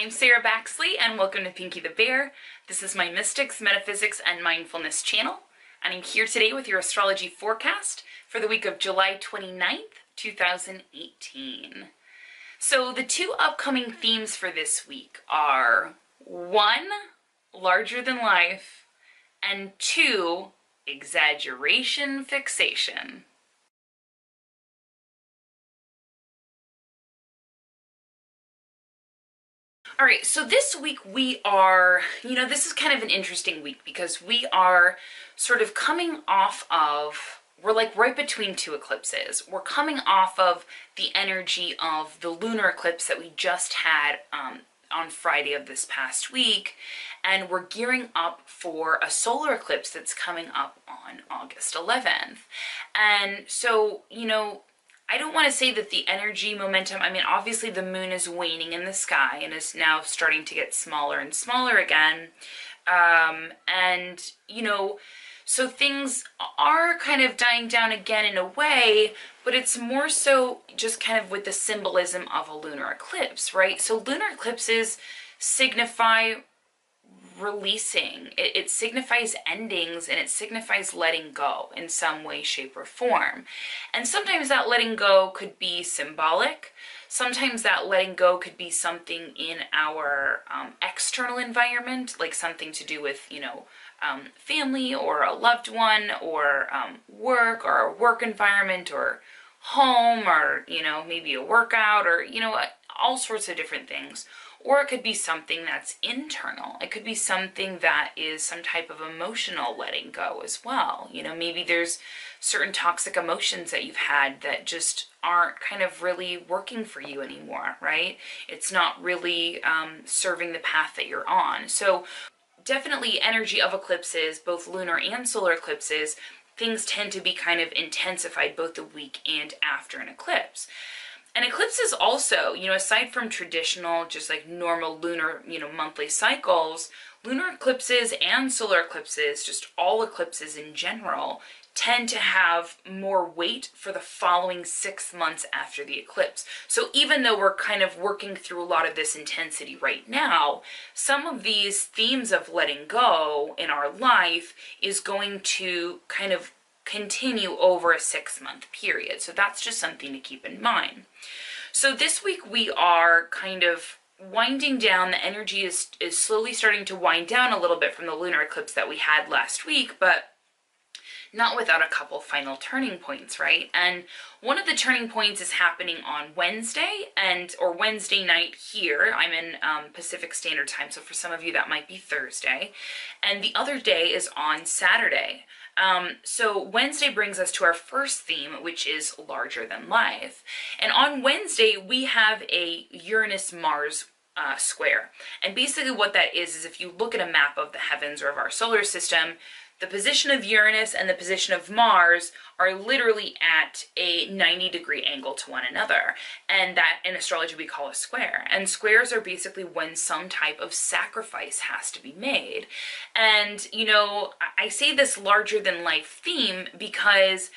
I'm Sarah Baxley and welcome to Pinky the Bear. This is my Mystics, Metaphysics, and Mindfulness channel, and I'm here today with your astrology forecast for the week of July 29th, 2018. So the two upcoming themes for this week are 1, larger than life, and 2, exaggeration fixation. All right, so this week we are, this is kind of an interesting week because we are sort of coming off of, we're like right between two eclipses. We're coming off of the energy of the lunar eclipse that we just had on Friday of this past week, and we're gearing up for a solar eclipse that's coming up on August 11th. And so, I don't want to say that the energy momentum, obviously the moon is waning in the sky and is now starting to get smaller and smaller again. So things are kind of dying down again in a way, but it's more so just kind of with the symbolism of a lunar eclipse, right? So lunar eclipses signify releasing. It signifies endings, and it signifies letting go in some way, shape, or form. And sometimes that letting go could be symbolic. Sometimes that letting go could be something in our external environment, like something to do with, family or a loved one, or work, or a work environment, or home, or, maybe a workout, or, all sorts of different things. Or it could be something that's internal. It could be something that is some type of emotional letting go as well. Maybe there's certain toxic emotions that you've had that just aren't kind of really working for you anymore, right? It's not really serving the path that you're on. So definitely energy of eclipses, both lunar and solar eclipses, things tend to be kind of intensified both the week and after an eclipse. And eclipses also, aside from traditional, just like normal lunar, monthly cycles, lunar eclipses and solar eclipses, just all eclipses in general, tend to have more weight for the following 6 months after the eclipse. So even though we're kind of working through a lot of this intensity right now, some of these themes of letting go in our life is going to kind of continue over a 6-month period. So that's just something to keep in mind. So this week we are kind of winding down. The energy is slowly starting to wind down a little bit from the lunar eclipse that we had last week, but not without a couple final turning points, right? And one of the turning points is happening on Wednesday, or Wednesday night here. I'm in Pacific Standard Time, so for some of you that might be Thursday. And the other day is on Saturday. So Wednesday brings us to our first theme, which is larger than life. And on Wednesday, we have a Uranus-Mars square. And basically what that is if you look at a map of the heavens or of our solar system, the position of Uranus and the position of Mars are literally at a 90-degree angle to one another. And that in astrology we call a square. And squares are basically when some type of sacrifice has to be made. And, I say this larger than life theme because,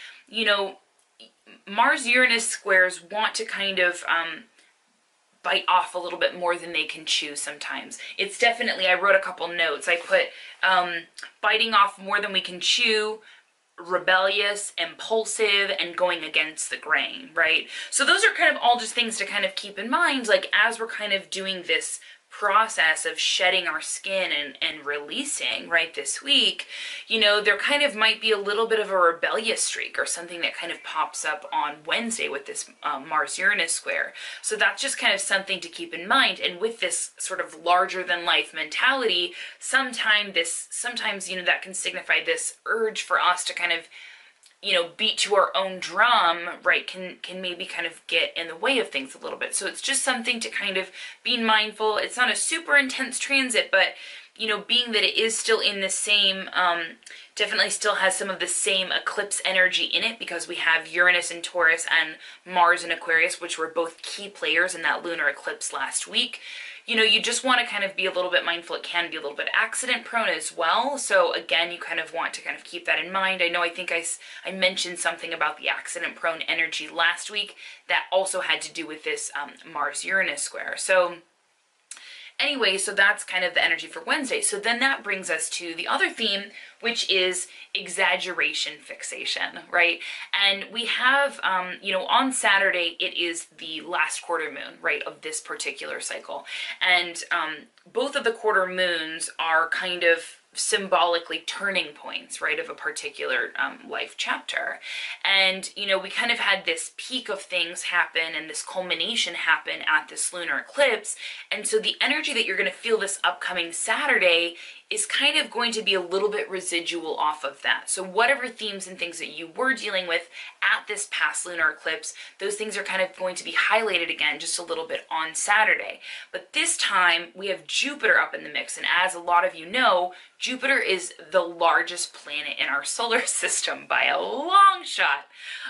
Mars-Uranus squares want to kind of bite off a little bit more than they can chew sometimes. It's definitely, I wrote a couple notes. I put biting off more than we can chew, rebellious, impulsive, and going against the grain, right? So those are kind of all just things to kind of keep in mind, like as we're kind of doing this process of shedding our skin and releasing right this week, there kind of might be a little bit of a rebellious streak or something that kind of pops up on Wednesday with this Mars-Uranus square. So that's just kind of something to keep in mind. And with this sort of larger than life mentality, sometimes that can signify this urge for us to kind of beat to our own drum, right, can maybe kind of get in the way of things a little bit. So it's just something to kind of be mindful. It's not a super intense transit, but, being that it is still in the same, definitely still has some of the same eclipse energy in it because we have Uranus in Taurus and Mars in Aquarius, which were both key players in that lunar eclipse last week. You just want to kind of be a little bit mindful. It can be a little bit accident prone as well. So again, you kind of want to kind of keep that in mind. I think I mentioned something about the accident prone energy last week that also had to do with this Mars-Uranus square. So anyway, so that's kind of the energy for Wednesday. So then that brings us to the other theme, which is exaggeration fixation, right? And we have, on Saturday, it is the last quarter moon, right, of this particular cycle. And both of the quarter moons are kind of symbolically turning points, right, of a particular life chapter. And, we kind of had this peak of things happen and this culmination happen at this lunar eclipse. And so the energy that you're going to feel this upcoming Saturday is kind of going to be a little bit residual off of that. So whatever themes and things that you were dealing with at this past lunar eclipse, those things are kind of going to be highlighted again just a little bit on Saturday. But this time we have Jupiter up in the mix. And as a lot of you know, Jupiter is the largest planet in our solar system by a long shot.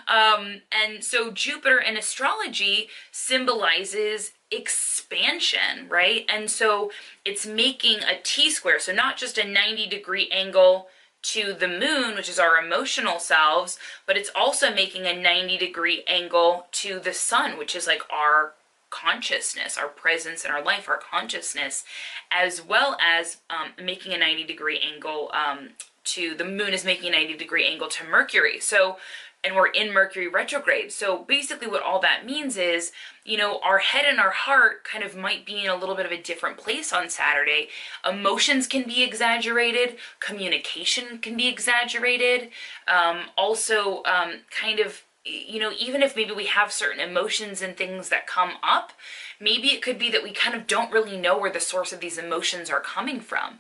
And so Jupiter in astrology symbolizes expansion, right? And so it's making a T-square, so not just a 90-degree angle to the moon, which is our emotional selves, but it's also making a 90-degree angle to the sun, which is like our consciousness, our presence in our life, our consciousness, as well as making a 90-degree angle to the moon is making a 90-degree angle to Mercury. So, and we're in Mercury retrograde. So basically what all that means is, our head and our heart kind of might be in a little bit of a different place on Saturday. Emotions can be exaggerated. Communication can be exaggerated. Also, kind of, even if maybe we have certain emotions and things that come up, maybe it could be that we kind of don't really know where the source of these emotions are coming from.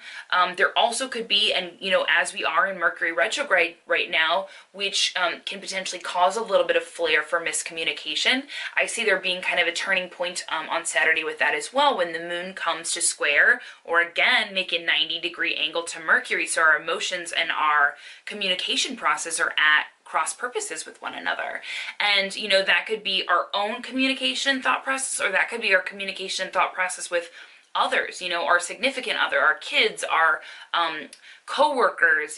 There also could be, and as we are in Mercury retrograde right now, which can potentially cause a little bit of flair for miscommunication. I see there being kind of a turning point on Saturday with that as well, when the moon comes to square, or again, make a 90-degree angle to Mercury, so our emotions and our communication process are at cross purposes with one another. And that could be our own communication thought process, or that could be our communication thought process with others, our significant other, our kids, our co-workers,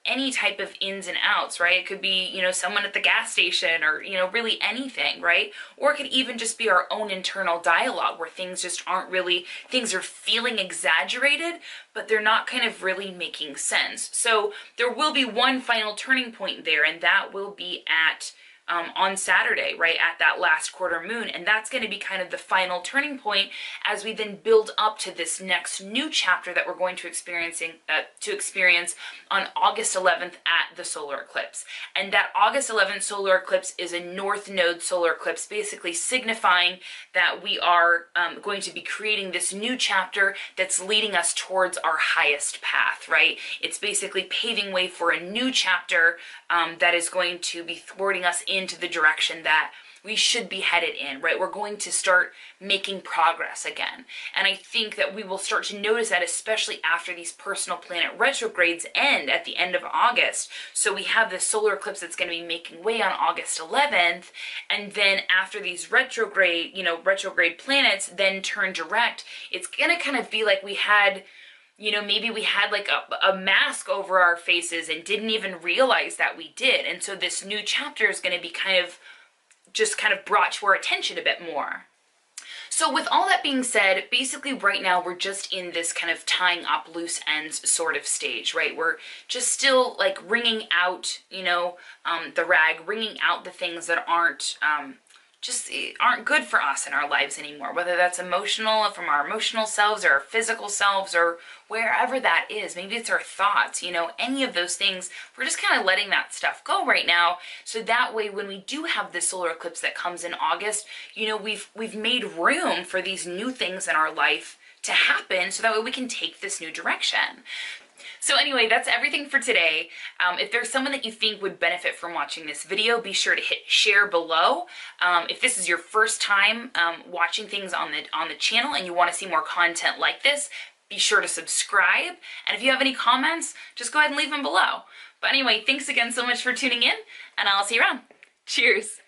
any type of ins and outs, right? It could be, someone at the gas station, or, really anything, right? Or it could even just be our own internal dialogue, where things just aren't really, things are feeling exaggerated, but they're not kind of really making sense. So there will be one final turning point there, and that will be at on Saturday, right, at that last quarter moon. And that's going to be kind of the final turning point as we then build up to this next new chapter that we're going to experience on August 11th at the solar eclipse. And that August 11th solar eclipse is a north node solar eclipse, basically signifying that we are going to be creating this new chapter that's leading us towards our highest path, right? It's basically paving way for a new chapter that is going to be thwarting us into the direction that we should be headed in, right? We're going to start making progress again. And I think that we will start to notice that, especially after these personal planet retrogrades end at the end of August. So we have this solar eclipse that's going to be making way on August 11th. And then after these retrograde planets then turn direct, it's going to kind of be like we had, maybe we had like a mask over our faces and didn't even realize that we did. And so this new chapter is going to be kind of brought to our attention a bit more. So with all that being said, basically right now we're just in this kind of tying up loose ends sort of stage, right? We're just still like wringing out, the rag, wringing out the things that aren't good for us in our lives anymore, whether that's emotional, from our emotional selves, or our physical selves, or wherever that is. Maybe it's our thoughts, any of those things. We're just kind of letting that stuff go right now, so that way when we do have this solar eclipse that comes in August, we've made room for these new things in our life to happen, so that way we can take this new direction. So anyway, that's everything for today. If there's someone that you think would benefit from watching this video, be sure to hit share below. If this is your first time watching things on the channel and you want to see more content like this, be sure to subscribe. And if you have any comments, just go ahead and leave them below. But anyway, thanks again so much for tuning in, and I'll see you around. Cheers.